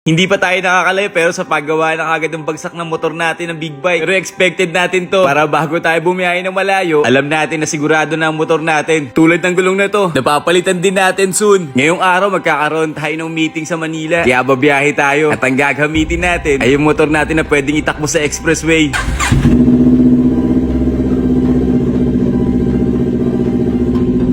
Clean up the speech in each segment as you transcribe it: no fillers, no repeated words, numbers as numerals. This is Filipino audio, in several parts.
Hindi pa tayo nakakalayo pero sa paggawa na kagad ng bagsak ng motor natin ng big bike. Pero expected natin to para bago tayo bumiyahe ng malayo, alam natin na sigurado na ang motor natin. Tulad ng gulong na to, napapalitan din natin soon. Ngayong araw magkakaroon tayo ng meeting sa Manila. Kaya babiyahe tayo at ang gagamitin natin ay yung motor natin na pwedeng itakbo sa expressway.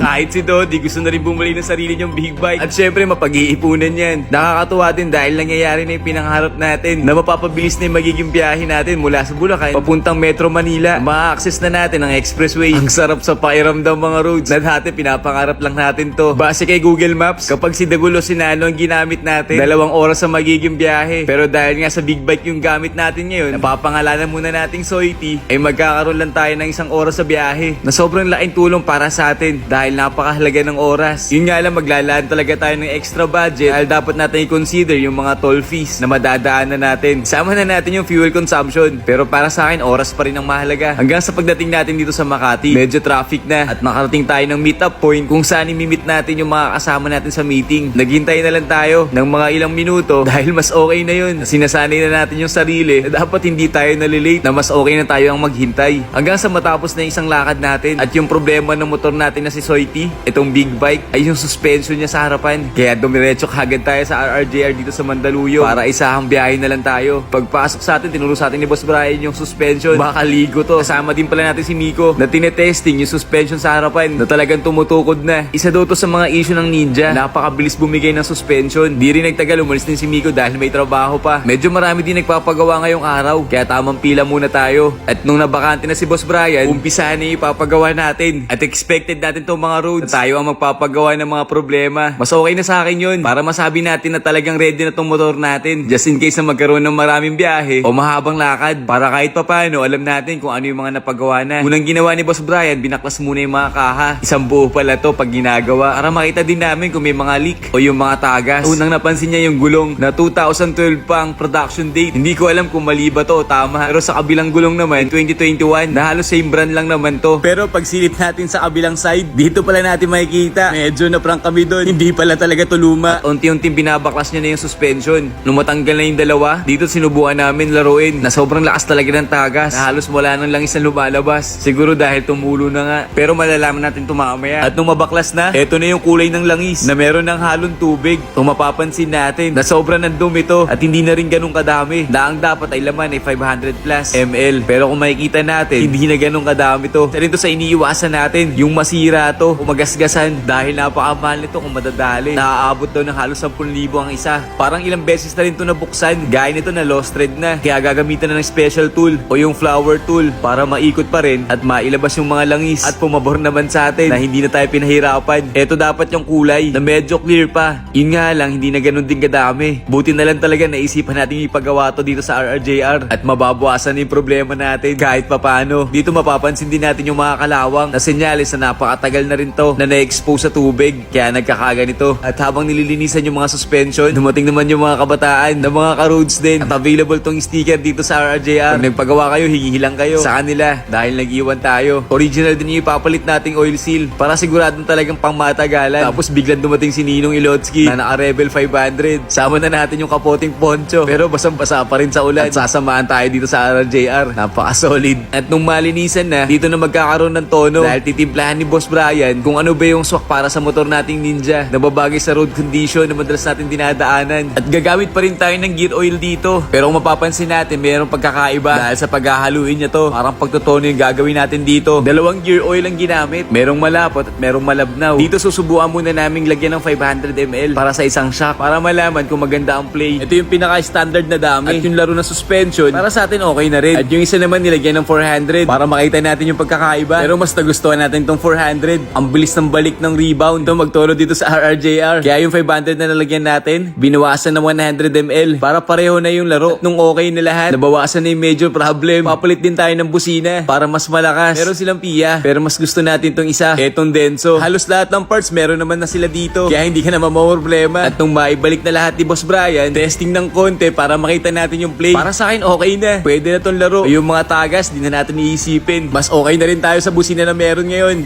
Kahit si Dodi gusto na rin bumili ng sarili niyang big bike. At syempre mapag-iipunan yan. Nakakatuwa din dahil nangyayari na yung pinangarap natin na mapapabilis na yung magiging biyahe natin mula sa Bulacan papuntang Metro Manila. Ma-access na natin ang expressway. Ang sarap sa pakiramdam mga roads na dati pinapangarap lang natin to. Base kay Google Maps, kapag si Dagulo Sinalo ang ginamit natin, 2 oras sa magiging biyahe. Pero dahil nga sa big bike yung gamit natin ngayon, napapangalanan muna nating Soity, ay magkakaroon lang tayo ng 1 oras sa biyahe na sobrang laking tulong para sa atin dahil napakahalaga ng oras. Yun nga lang, maglalaan talaga tayo ng extra budget dahil dapat natin i-consider yung mga toll fees na madadaanan natin. Sama na natin yung fuel consumption. Pero para sa akin, oras pa rin ang mahalaga. Hanggang sa pagdating natin dito sa Makati, medyo traffic na at nakarating tayo ng meet-up point kung saan i-meet natin yung mga kasama natin sa meeting. Naghintay na lang tayo ng mga ilang minuto dahil mas okay na yun. Sinasanay na natin yung sarili na dapat hindi tayo nalilate, na mas okay na tayo ang maghintay. Hanggang sa matapos na isang lakad natin at yung problema ng motor natin na si Soity, itong big bike, ay yung suspension niya sa harapan. Kaya dumiretso kagad tayo sa RRJR dito sa Mandaluyong para isahang biyahe na lang tayo. Pagpasok sa atin, tinuro sa atin ni Boss Brian yung suspension. Makaligo to. Kasama din pala natin si Miko na tinetesting yung suspension sa harapan na talagang tumutukod na. Isa daw to sa mga issue ng Ninja. Napakabilis bumigay ng suspension. Di rin nagtagal, umalis din si Miko dahil may trabaho pa. Medyo marami din nagpapagawa ngayong araw, kaya tamang pila muna tayo. At nung nabakante na si Boss Brian, umpisahan na ipapagawa natin. At expected natin tong mga roads na tayo ang magpapagawa ng mga problema. Mas okay na sa akin yun para masabi natin na talagang ready na tong motor natin. Just in case na magkaroon ng maraming biyahe o mahabang lakad, para kahit papano alam natin kung ano yung mga napagawa na. Unang ginawa ni Boss Brian, binaklas muna yung mga kaha. Isang buo pala to pag ginagawa para makita din namin kung may mga leak o yung mga tagas. Unang napansin niya yung gulong na 2012 pa ang production date. Hindi ko alam kung mali ba to o tama. Pero sa kabilang gulong naman, 2021, na halos same brand lang naman to. Pero pag silip natin sa kabilang side, dito pala natin makikita, medyo na-prank kami doon. Hindi pala talaga to luma. At unti-unting binabaklas niya na yung suspension. Nung matanggal na yung dalawa, dito sinubukan namin laruin na sobrang lakas talaga ng tagas. Na halos wala nang langis na lumalabas. Siguro dahil tumulo na nga. Pero malalaman natin ito mamaya. At nung mabaklas na, eto na yung kulay ng langis na meron ng halong tubig. Kung mapapansin natin na sobrang nandum ito at hindi na rin ganun kadami. Na ang dapat ay laman ay 500 plus ml. Pero kung makikita natin, hindi na ganun kadami to. Sa rin to sa iniiwasan natin, yung masira to, umagasgasan dahil napakamahal nito kung madadali. Naaabot daw ng halos 10,000 ang isa. Parang ilang beses na rin to nabuksan. Gaya nito na lost thread na. Kaya gagamitan na ng special tool o yung flower tool para maikot pa rin at mailabas yung mga langis. At pumabor naman sa atin na hindi na tayo pinahirapan. Ito dapat yung kulay na medyo clear pa. Yun nga lang, hindi na ganun din kadami. Buti na lang talaga naisipan natin ipagawa to dito sa RRJR at mababawasan yung problema natin kahit papano. Dito mapapansin din natin yung mga kalawang na senyales na napakatagal na rin to na na-expose sa tubig, kaya nagkakaganito. At habang nililinisan yung mga suspension, dumating naman yung mga kabataan na mga ka-roads din. At available tong sticker dito sa RRJR. Kung nagpagawa kayo, hihilang kayo sa kanila dahil nag-iwan tayo. Original din yung ipapalit nating oil seal para siguradong talagang pangmatagalan. Tapos biglang dumating si Ninong Ilotsky na naka-Rebel 500. Sama na natin yung kapoting poncho, pero basang-basa pa rin sa ulan. At sasamaan tayo dito sa RRJR. Napaka-solid. At nung malinisan na, dito na magkakaroon ng tono dahil titimplahan ni Boss Brian kung ano ba yung swak para sa motor nating Ninja na babagay sa road condition na madalas natin dinadaanan. At gagamit pa rin tayo ng gear oil dito. Pero kung mapapansin natin, mayroong pagkakaiba dahil sa paghahaluin niya to. Parang pagtotono yung gagawin natin dito. 2 gear oil ang ginamit. Merong malapot at merong malabnaw. Dito susubukan muna naming lagyan ng 500 ml para sa isang shock para malaman kung maganda ang play. Ito yung pinaka-standard na dami. At yung laro na suspension, para sa atin okay na rin. At yung isa naman nilagyan ng 400 para makita natin yung pagkakaiba. Pero mas nagustuhan natin tong 400. Ang bilis ng balik ng rebound. Ito magtolo dito sa RRJR. Kaya yung 500 na nalagyan natin, binawasan ng 100 ml para pareho na yung laro. At nung okay na lahat, nabawasan na yung major problem. Papalit din tayo ng busina para mas malakas. Meron silang piya, pero mas gusto natin tong isa. Etong Denso. Halos lahat ng parts meron naman na sila dito. Kaya hindi ka na mamamroblema. At nung maibalik na lahat ni Boss Brian, testing ng konti para makita natin yung play. Para sa akin, okay na. Pwede na tong laro. Yung mga tagas, di na natin iisipin. Mas okay na rin tayo sa busina na meron ngayon.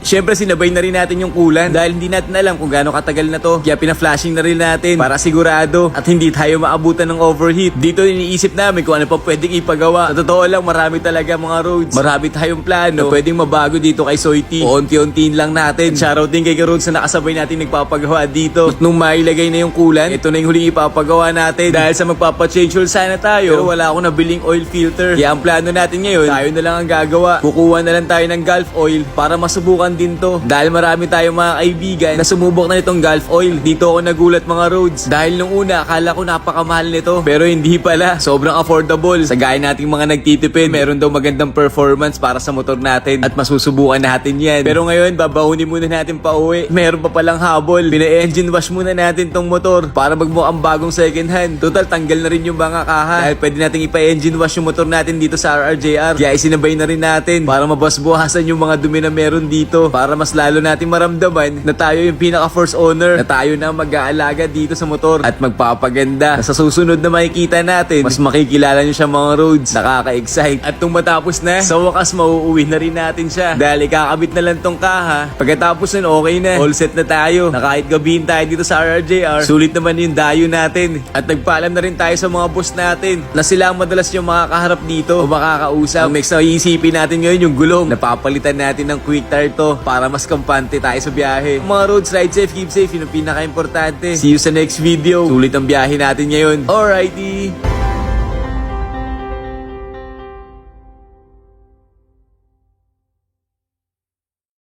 Syempre sinabay na rin natin yung coolant dahil hindi natin alam kung gaano katagal na to. Kaya pina-flashing na rin natin para sigurado at hindi tayo maabutan ng overheat. Dito iniisip namin kung ano pa pwedeng ipagawa. Sa totoo lang, marami talaga mga roads. Marami tayong plano na pwedeng mabago dito kay Soiti. Unti-untiin lang natin. Shoutout din kay Roads na nakasabay natin nagpapagawa dito. At nung mailagay na yung coolant, ito na yung huling ipapagawa natin. Dahil sa magpapa-change oil sana tayo, pero wala akong nabiling oil filter. Kaya ang plano natin ngayon, tayo na lang ang gagawa. Kukuha na lang tayo ng Gulf oil para masubukan din to. Dahil marami tayong mga kaibigan na sumubok na nitong Gulf oil. Dito ako nagulat mga roads. Dahil nung una, akala ko napakamahal nito. Pero hindi pala. Sobrang affordable. Sa gaya nating mga nagtitipid, meron daw magandang performance para sa motor natin. At masusubukan natin yan. Pero ngayon, babahunin muna natin pa uwi. Meron pa palang habol. Pina-engine wash muna natin tong motor para magmukhang bagong second hand. Total, tanggal na rin yung mga kaha. Dahil pwede natin ipa-engine wash yung motor natin dito sa RRJR. Kaya isinabay na rin natin para mabasbuhasan yung mga dumi na meron dito. Para mas lalo natin maramdaman na tayo yung pinaka-first owner. Na tayo na mag-aalaga dito sa motor at magpapaganda. Sa susunod na makikita natin, mas makikilala nyo siya mga roads. Nakaka-excite. At nung matapos na, sa wakas mauuwi na rin natin siya. Dahil ikakabit na lang tong kaha. Pagkatapos nun, okay na. All set na tayo. Na kahit gabihin tayo dito sa RRJR, sulit naman yung dayo natin. At nagpaalam na rin tayo sa mga boss natin na sila ang madalas yung makakaharap dito o makakausap. Ang next na iisipin natin ngayon yung gulong. Napapalitan natin ng quick tire to para mas kampante tayo sa biyahe. Mga roads, ride safe, keep safe. Yun ang pinaka-importante. See you sa next video. Sulit ang biyahe natin ngayon. Alrighty!